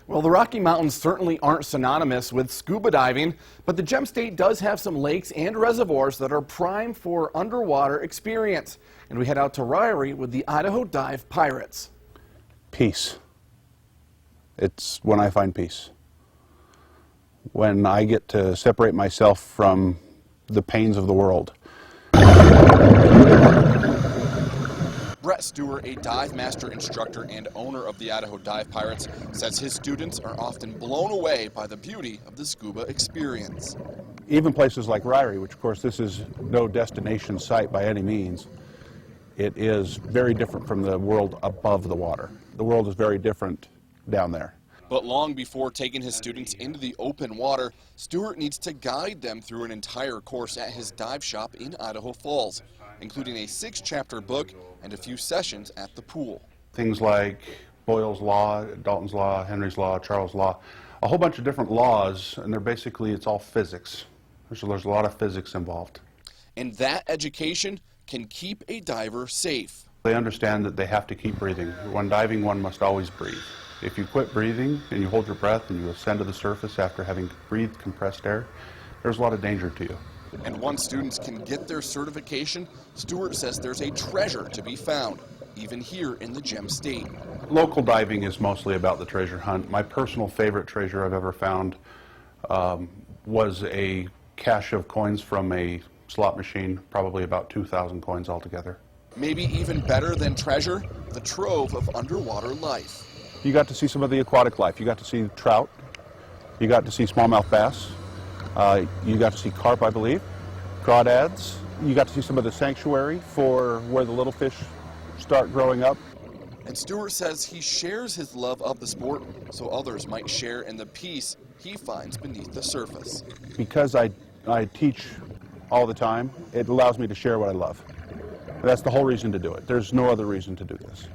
Well, the Rocky Mountains certainly aren't synonymous with scuba diving, but the Gem State does have some lakes and reservoirs that are prime for underwater experience. And we head out to Ryrie with the Idaho Dive Pirates. Peace. It's when I find peace. When I get to separate myself from the pains of the world. Bret Stewart, a Dive Master Instructor and owner of the Idaho Dive Pirates, says his students are often blown away by the beauty of the scuba experience. Even places like Ryrie, which of course this is no destination site by any means, it is very different from the world above the water. The world is very different down there. But long before taking his students into the open water, Stewart needs to guide them through an entire course at his dive shop in Idaho Falls, including a 6-chapter book and a few sessions at the pool. Things like Boyle's Law, Dalton's Law, Henry's Law, Charles' Law, a whole bunch of different laws, and they're basically, it's all physics. There's a lot of physics involved. And that education can keep a diver safe. They understand that they have to keep breathing. When diving, one must always breathe. If you quit breathing and you hold your breath and you ascend to the surface after having breathed compressed air, there's a lot of danger to you. And once students can get their certification, Stewart says there's a treasure to be found, even here in the Gem State. Local diving is mostly about the treasure hunt. My personal favorite treasure I've ever found was a cache of coins from a slot machine, probably about 2,000 coins altogether. Maybe even better than treasure, the trove of underwater life. You got to see some of the aquatic life. You got to see trout. You got to see smallmouth bass. You got to see carp, I believe, crawdads. You got to see some of the sanctuary for where the little fish start growing up. And Stewart says he shares his love of the sport so others might share in the peace he finds beneath the surface. Because I teach all the time, it allows me to share what I love. That's the whole reason to do it. There's no other reason to do this.